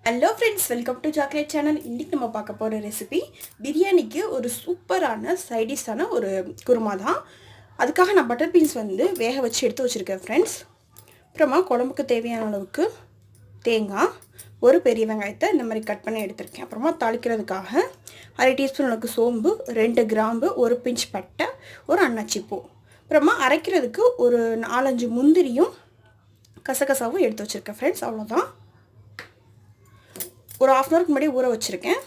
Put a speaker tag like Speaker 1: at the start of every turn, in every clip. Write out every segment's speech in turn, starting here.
Speaker 1: Hello friends, welcome to Chocolate Channel. இன்னைக்கு நம்ம பார்க்க போற ரெசிபி பிரியாணிக்கு ஒரு சூப்பரான சைட் டிஷ்ஷான ஒரு குருமா தான். அதுக்காக நான் பட்டர் பீன்ஸ் வந்து வேக வச்சு எடுத்து வச்சிருக்கேன் फ्रेंड्स. அப்புறமா குழம்புக்கு தேவையான அளவுக்கு தேங்காய், ஒரு பெரிய வெங்காயத்தை இந்த மாதிரி கட் பண்ணி எடுத்துர்க்கேன். அப்புறமா தாளிக்கிறதுக்காக 1/2 டீஸ்பூன் அளவுக்கு சோம்பு, 2 கிராம்பு, ஒரு பிஞ்ச் பட்டை, ஒரு அன்னாச்சி பூ. அப்புறமா அரைக்கிறதுக்கு ஒரு 4-5 முந்திரியும் கசகசாவும் எடுத்து வச்சிருக்கேன் फ्रेंड्स. அவ்வளவுதான். ஒரு 1/2 hour முன்னாடி ஊற வச்சிருக்கேன்.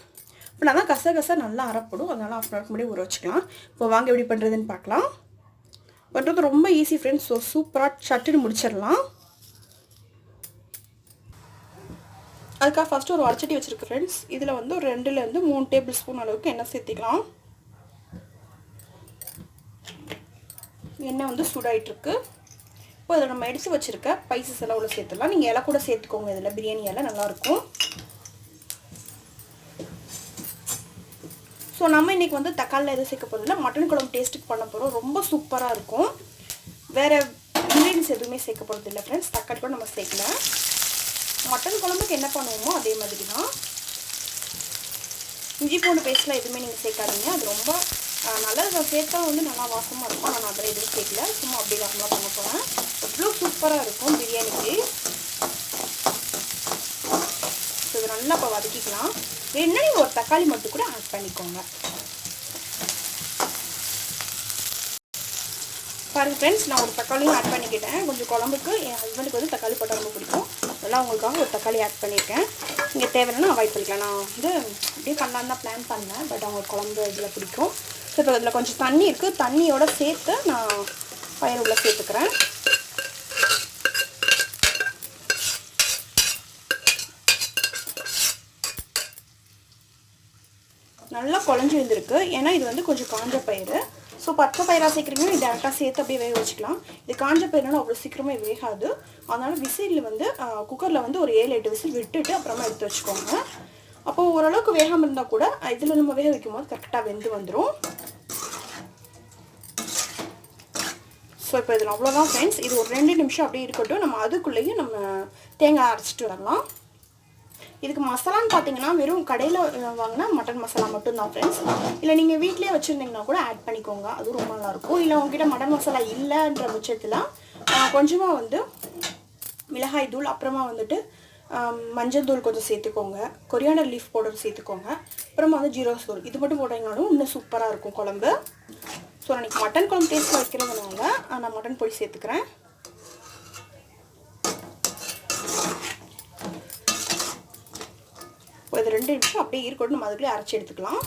Speaker 1: இப்போ நான் கசகசா நல்லா அரைப்படும், அதனால 1/2 hour முன்னாடி ஊற வச்சுக்கலாம். இப்போ வாங்க எப்படி பண்ணுறதுன்னு பார்க்கலாம். பண்ணுறது ரொம்ப ஈஸி ஃப்ரெண்ட்ஸ். ஸோ சூப்பராக சட்டுன்னு முடிச்சிடலாம். அதுக்காக ஃபஸ்ட்டு ஒரு வடச்சட்டி வச்சுருக்கேன் ஃப்ரெண்ட்ஸ். இதில் வந்து ஒரு 2-3 டேபிள் ஸ்பூன் அளவுக்கு எண்ணெய் சேர்த்திக்கலாம். எண்ணெய் வந்து சூடாயிட்டிருக்கு. இப்போ இதில் நம்ம எடுத்து வச்சுருக்க ஸ்பைசஸ் எல்லாம் உள்ள சேர்த்துடலாம். நீங்கள் இலை கூட சேர்த்துக்கோங்க, இதில் பிரியாணி இலை நல்லாயிருக்கும். ஸோ நம்ம இன்றைக்கி வந்து தக்காளியில் எதுவும் சேர்க்க போகிறதில்ல, மட்டன் குழம்பு டேஸ்ட்டுக்கு பண்ண போகிறோம். ரொம்ப சூப்பராக இருக்கும். வேறு இன்க்ரீடியன்ஸ் எதுவுமே சேர்க்க போகிறது இல்லை ஃப்ரெண்ட்ஸ். தக்காளி கூட நம்ம சேர்க்கல. மட்டன் குழம்புக்கு என்ன பண்ணுவோமோ அதே மாதிரி தான். இஞ்சி பூண்டு பேஸ்ட்லாம் எதுவுமே நீங்கள் சேர்க்காதீங்க, அது ரொம்ப நல்லது. சேர்த்தா வந்து நல்லா வாசமாக இருக்கும். நான் அதில் எதுவும் சேர்க்கல, சும்மா அப்படி நார்மலாக பண்ண போகிறேன். அவ்வளோ சூப்பராக இருக்கும் பிரியாணிக்கு. ஸோ இது நல்லா இப்போ வதக்கிக்கலாம். வேணும்னா நீங்கள் ஒரு தக்காளி மட்டும் கூட ஆட் பண்ணிக்கோங்க. பாருங்கள் ஃப்ரெண்ட்ஸ், நான் ஒரு தக்காளியும் ஆட் பண்ணிக்கிட்டேன். கொஞ்சம் குழம்புக்கு என் ஹஸ்பண்டுக்கு வந்து தக்காளி போட்டால் ரொம்ப பிடிக்கும், அதெல்லாம் உங்களுக்காக ஒரு தக்காளி ஆட் பண்ணியிருக்கேன். நீங்கள் தேவைன்னா அவாய்ட் பண்ணிக்கலாம். நான் வந்து அப்படியே பண்ணலான்னு தான் பிளான் பண்ணேன், பட் அவங்க குழம்பு இதில் பிடிக்கும். ஸோ இப்போ இதில் கொஞ்சம் தண்ணி இருக்குது, தண்ணியோடு சேர்த்து நான் பயிர் உள்ள சேர்த்துக்கிறேன். நல்லா குழஞ்சி வந்துருக்கு, ஏன்னா இது வந்து கொஞ்சம் காஞ்ச பயிர். ஸோ பச்சை பயிராக சேர்க்குறீங்கன்னா நீ டேரெக்டாக சேர்த்து அப்படியே வேக வச்சுக்கலாம். இது காஞ்ச பயிர்னால அவ்வளோ சீக்கிரமே வேகாது. அதனால் விசிலில் வந்து குக்கரில் வந்து ஒரு 7-8 விசில் விட்டுட்டு அப்புறமா எடுத்து வச்சுக்கோங்க. அப்போது ஓரளவுக்கு வேகாமல் இருந்தால் கூட இதில் நம்ம வேக வைக்கும் போது கரெக்டாக வெந்து வந்துடும். ஸோ இப்போ இதில் அவ்வளோதான் ஃப்ரெண்ட்ஸ். இது ஒரு 2 நிமிஷம் அப்படியே இருக்கட்டும். நம்ம அதுக்குள்ளேயும் நம்ம தேங்காய் அரைச்சிட்டு வரலாம். இதுக்கு மசாலான்னு பார்த்தீங்கன்னா வெறும் கடையில் வாங்கினா மட்டன் மசாலா மட்டும்தான் ஃப்ரெண்ட்ஸ். இல்லை நீங்கள் வீட்டிலே வச்சுருந்தீங்கன்னா கூட ஆட் பண்ணிக்கோங்க, அதுவும் ரொம்ப நல்லாயிருக்கும். இல்லை உங்ககிட்ட மட்டன் மசாலா இல்லைன்ற பட்சத்தில் கொஞ்சமாக வந்து மிளகாய் தூள், அப்புறமா வந்துட்டு மஞ்சள் தூள் கொஞ்சம் சேர்த்துக்கோங்க, கொரியாண்டர் லீஃப் பவுடர் சேர்த்துக்கோங்க, அப்புறமா வந்து ஜீரக தூள், இது மட்டும் போட்டிங்கனாலும் இன்னும் சூப்பராக இருக்கும் குழம்பு. ஸோ நான் இன்றைக்கி மட்டன் குழம்பு டேஸ்ட்டில் வைக்கிறதுனால நான் மட்டன் பொடி சேர்த்துக்கிறேன். இது 2 நிமிஷம் அப்படியே இருக்கட்டும், நம்ம அதுக்குள்ளே அரைச்சி எடுத்துக்கலாம்.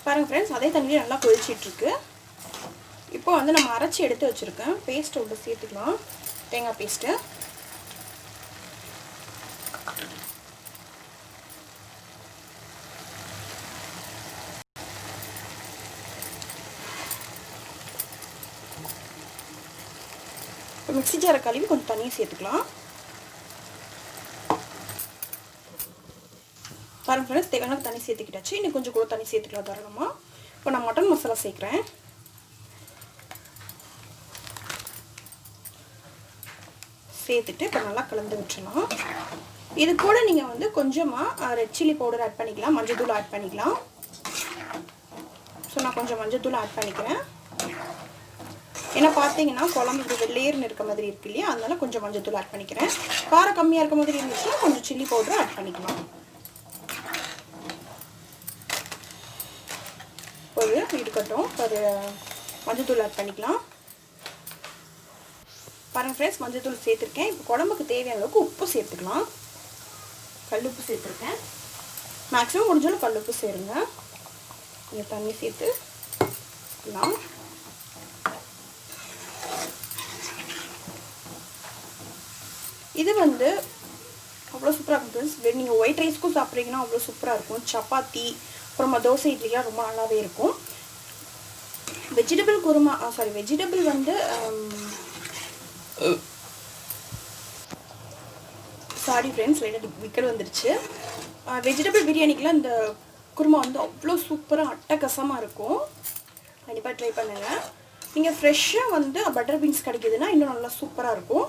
Speaker 1: பாருங்கள் ஃப்ரெண்ட்ஸ், அதே தண்ணியில் நல்லா கொதிச்சிட்ருக்கு. இப்போ வந்து நம்ம அரைச்சி எடுத்து வச்சுருக்கேன் பேஸ்ட்டை உள்ள சேர்த்துக்கலாம். தேங்காய் பேஸ்ட்டு இப்போ மிக்ஸி ஜாரை கழுவி கொஞ்சம் தண்ணியை சேர்த்துக்கலாம். பாருங்கள் ஃப்ரெண்ட்ஸ், தேவையான தண்ணி சேர்த்துக்கிட்டாச்சு. இன்னும் கொஞ்சம் கூட தண்ணி சேர்த்துக்கலாம் தாராளமாக. இப்போ நான் மட்டன் மசாலா சேர்க்குறேன். சேர்த்துட்டு இப்போ நல்லா கலந்து விட்டுறலாம். இது கூட நீங்கள் வந்து கொஞ்சமாக ரெட் சில்லி பவுடர் ஆட் பண்ணிக்கலாம், மஞ்சள் தூள் ஆட் பண்ணிக்கலாம். ஸோ நான் கொஞ்சம் மஞ்சள் தூள் ஆட் பண்ணிக்கிறேன். ஏன்னா பார்த்தீங்கன்னா குழம்பு வெள்ளையர்னு இருக்க மாதிரி இருக்கு இல்லையா, அதனால கொஞ்சம் மஞ்சள் தூள் ஆட் பண்ணிக்கிறேன். காரம் கம்மியாக இருக்க மாதிரி இருந்துச்சுன்னா கொஞ்சம் சில்லி பவுடர் ஆட் பண்ணிக்கலாம். ஒரு இருக்கட்டும், ஒரு மஞ்சள் தூள் ஆட் பண்ணிக்கலாம். பாருங்கள் ஃப்ரெண்ட்ஸ், மஞ்சள் தூள் சேர்த்துருக்கேன். இப்போ குழம்புக்கு தேவையான அளவுக்கு உப்பு சேர்த்துக்கலாம். கல் உப்பு சேர்த்துருக்கேன். மேக்ஸிமம் முடிஞ்சாலும் கல் உப்பு சேருங்க. கொஞ்சம் தண்ணி சேர்த்துக்கலாம். இது வந்து அவ்வளோ சூப்பராக இருக்கும் ஃப்ரெண்ட்ஸ். நீங்கள் ஒயிட் ரைஸ்க்கும் சாப்பிட்றீங்கன்னா அவ்வளோ சூப்பராக இருக்கும். சப்பாத்தி, அப்புறமா தோசை, இட்லியாக ரொம்ப நல்லாவே இருக்கும். வெஜிடபிள் குருமா, வெஜிடபிள் வந்து சாரி ஃப்ரெண்ட்ஸ், லைட்டாக விக்கல் வந்துருச்சு. வெஜிடபிள் பிரியாணிக்கெலாம் இந்த குருமா வந்து அவ்வளோ சூப்பராக அட்டகாசமாக இருக்கும். கண்டிப்பாக ட்ரை பண்ணுங்கள். நீங்கள் ஃப்ரெஷ்ஷாக வந்து பட்டர் பீன்ஸ் கிடைக்கிதுன்னா இன்னும் நல்லா சூப்பராக இருக்கும்.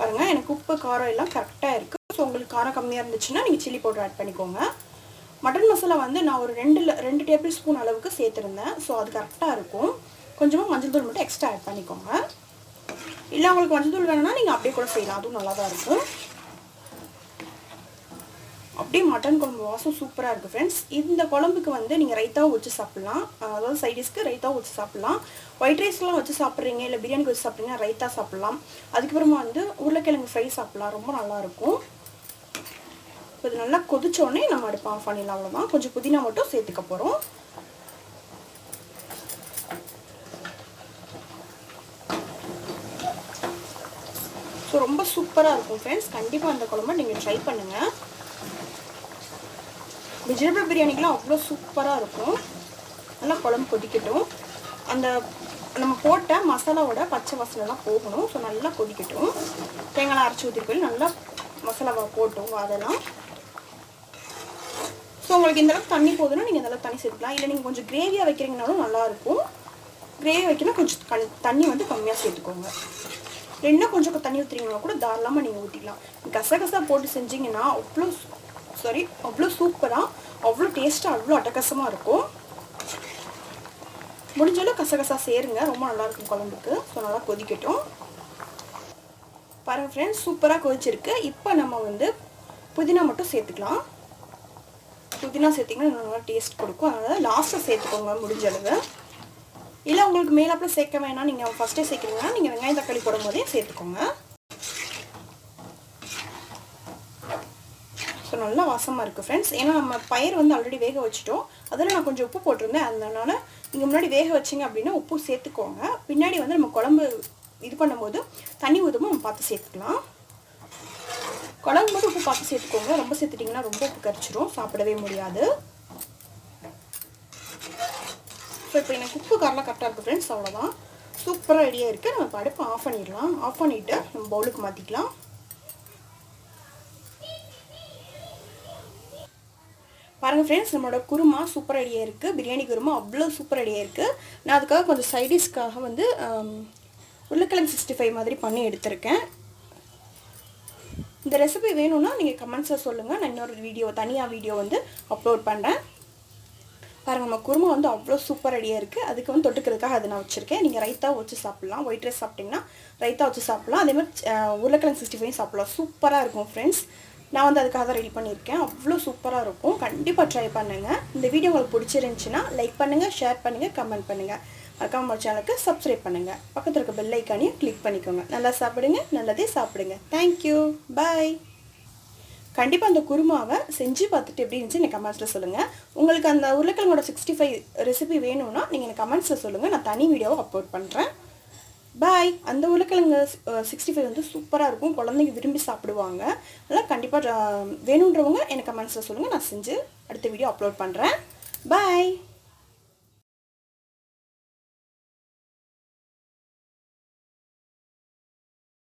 Speaker 1: பாருங்கள் எனக்கு உப்பு காரம் எல்லாம் கரெக்டாக இருக்குது. ஸோ உங்களுக்கு காரம் கம்மியாக இருந்துச்சுன்னா நீங்கள் சில்லி பவுடர் ஆட் பண்ணிக்கோங்க. மட்டன் மசாலா வந்து நான் ஒரு 2 டேபிள் ஸ்பூன் அளவுக்கு சேர்த்துருந்தேன். ஸோ அது கரெக்டாக இருக்கும். கொஞ்சமாக மஞ்சள் தூள் மட்டும் எக்ஸ்ட்ரா ஆட் பண்ணிக்கோங்க. இல்லை உங்களுக்கு மஞ்சள் தூள் வேணும்னா நீங்கள் அப்படியே கூட செய்யலாம், அதுவும் நல்லா தான் இருக்கும். அப்படியே மட்டன் குழம்பு வாசம் சூப்பராக இருக்குது ஃப்ரெண்ட்ஸ். இந்த குழம்புக்கு வந்து நீங்கள் ரைத்தாவும் வச்சு சாப்பிட்லாம், அதாவது சைடிஷ்க்கு ரைத்தாவும் வச்சு சாப்பிட்லாம். ஒயிட் ரைஸ்லாம் வச்சு சாப்பிட்றீங்க, இல்லை பிரியாணிக்கு வச்சு சாப்பிட்றீங்க, ரைத்தா சாப்பிட்லாம். அதுக்கப்புறமா வந்து உருளைக்கிழங்கு ஃப்ரை சாப்பிட்லாம், ரொம்ப நல்லாயிருக்கும். இது நல்லா கொதிச்சோடனே நம்ம அடுப்பு ஆஃப் பண்ணிடலாம், அவ்வளோதான். கொஞ்சம் புதினா மட்டும் சேர்த்துக்க போகிறோம். ஸோ ரொம்ப சூப்பராக இருக்கும் ஃப்ரெண்ட்ஸ். கண்டிப்பாக அந்த குழம்பை நீங்கள் ட்ரை பண்ணுங்கள். வெஜிடபிள் பிரியாணிக்கெலாம் அவ்வளோ சூப்பராக இருக்கும். நல்லா குழம்பு கொதிக்கட்டும். அந்த நம்ம போட்ட மசாலாவோட பச்சை வாசனைலாம் போகணும். ஸோ நல்லா கொதிக்கட்டும். தேங்காய் அரைச்சி ஊற்றிக்கொள்ளி நல்லா மசாலாவை போட்டோம் அதெல்லாம். ஸோ உங்களுக்கு இந்தளவுக்கு தண்ணி போதுன்னா நீங்கள் இந்தளவுக்கு தண்ணி சேர்த்துக்கலாம். இல்லை நீங்கள் கொஞ்சம் கிரேவியாக வைக்கிறீங்கனாலும் நல்லாயிருக்கும். கிரேவி வைக்கணும் கொஞ்சம் தண்ணி வந்து கம்மியாக சேர்த்துக்கோங்க. இன்னும் கொஞ்சம் தண்ணி ஊற்றுறீங்கன்னா கூட தாராளமாக நீங்கள் ஊற்றிக்கலாம். கசகசா போட்டு செஞ்சிங்கன்னா அவ்வளோ சூப்பராக, அவ்வளோ டேஸ்ட்டாக, அவ்வளோ அட்டகாசமாக இருக்கும். முடிஞ்சாலும் கசகசா சேருங்க, ரொம்ப நல்லாயிருக்கும் குழம்புக்கு. ஸோ நல்லா கொதிக்கட்டும். பாருங்கள் ஃப்ரெண்ட்ஸ், சூப்பராக கொதிச்சிருக்கு. இப்போ நம்ம வந்து புதினா மட்டும் சேர்த்துக்கலாம். புதினா சேர்த்திங்கன்னா நல்லா டேஸ்ட் கொடுக்கும். அதனால் லாஸ்ட்டாக சேர்த்துக்கோங்க முடிஞ்சளவு. இல்லை உங்களுக்கு மேலாப்பில் சேர்க்க வேணாம், நீங்கள் ஃபஸ்ட்டே சேர்க்குறீங்கன்னா நீங்கள் வெங்காயம் தக்காளி போடும் போதே சேர்த்துக்கோங்க. ஸோ நல்லா வாசமாக இருக்குது ஃப்ரெண்ட்ஸ். ஏன்னா நம்ம பயிர் வந்து ஆல்ரெடி வேக வச்சுட்டோம். அதில் நான் கொஞ்சம் உப்பு போட்டிருந்தேன். அதனால் நீங்கள் முன்னாடி வேக வச்சிங்க அப்படின்னா உப்பு சேர்த்துக்கோங்க. பின்னாடி வந்து நம்ம குழம்பு இது பண்ணும்போது தண்ணி ஊற்றுமோ நம்ம பார்த்து சேர்த்துக்கலாம். குழம்பு போது உப்பு பார்த்து சேர்த்துக்கோங்க. ரொம்ப சேர்த்துட்டிங்கன்னா ரொம்ப உப்பு கரிச்சிடும், சாப்பிடவே முடியாது. ஸோ இப்போ எனக்கு உப்பு காரெலாம் கரெக்டாக இருக்குது ஃப்ரெண்ட்ஸ். அவ்வளோதான், சூப்பராக ரெடியாக இருக்குது. நம்ம இப்போ அடுப்பு ஆஃப் பண்ணிடலாம். ஆஃப் பண்ணிவிட்டு நம்ம பவுலுக்கு மாற்றிக்கலாம். பாருங்கள் ஃப்ரெண்ட்ஸ், நம்மளோட குருமா சூப்பர் ரெடியாக இருக்குது. பிரியாணி குருமா அவ்வளோ சூப்பர் ரெடியாக இருக்குது. நான் அதுக்காக கொஞ்சம் சைடிஷ்க்காக வந்து உருளைக்கிழங்கு 65 மாதிரி பண்ணி எடுத்திருக்கேன். இந்த ரெசிபி வேணும்னா நீங்கள் கமெண்ட்ஸில் சொல்லுங்கள். நான் இன்னொரு தனியாக வீடியோ வந்து அப்லோட் பண்ணுறேன். பாருங்கள், நம்ம குருமா வந்து அவ்வளோ சூப்பர் ரெடியாக இருக்குது. அதுக்கு வந்து தொட்டுக்கிறதுக்காக அதை நான் வச்சுருக்கேன். நீங்கள் ரைத்தா வச்சு சாப்பிட்லாம். ஒயிட் ரைஸ் சாப்பிட்டிங்கன்னா ரைத்தா வச்சு சாப்பிட்லாம். அதேமாதிரி உருளைக்கிழங்கு 65 சாப்பிட்லாம். சூப்பராக இருக்கும் ஃப்ரெண்ட்ஸ். நான் வந்து அதுக்காக தான் ரெடி பண்ணியிருக்கேன். அவ்வளோ சூப்பராக இருக்கும். கண்டிப்பாக ட்ரை பண்ணுங்கள். இந்த வீடியோ உங்களுக்கு பிடிச்சிருந்துச்சின்னா லைக் பண்ணுங்கள், ஷேர் பண்ணுங்கள், கமெண்ட் பண்ணுங்கள். மறக்காம நம்ம சேனலுக்கு சப்ஸ்கிரைப் பண்ணுங்கள். பக்கத்தில் இருக்க பெல் ஐக்கானையும் கிளிக் பண்ணிக்கோங்க. நல்லா சாப்பிடுங்க, நல்லதே சாப்பிடுங்க. தேங்க்யூ, பாய். கண்டிப்பாக அந்த குருமாவை செஞ்சு பார்த்துட்டு எப்படி இருந்துச்சு எனக்கு கமெண்ட்ஸில் சொல்லுங்கள். உங்களுக்கு அந்த உருளைக்கிழங்கோட 65 ரெசிபி வேணும்னா நீங்கள் எனக்கு கமெண்ட்ஸில் சொல்லுங்கள். நான் தனி வீடியோவை அப்லோட் பண்ணுறேன். பாய். அந்த உருளைக்கிழங்கு 65 வந்து சூப்பராக இருக்கும். குழந்தைங்க விரும்பி சாப்பிடுவாங்க. அதனால் கண்டிப்பாக வேணுன்றவங்க எனக்கு கமெண்ட்ஸில் சொல்லுங்கள். நான் செஞ்சு அடுத்த வீடியோ அப்லோட் பண்ணுறேன். பாய்.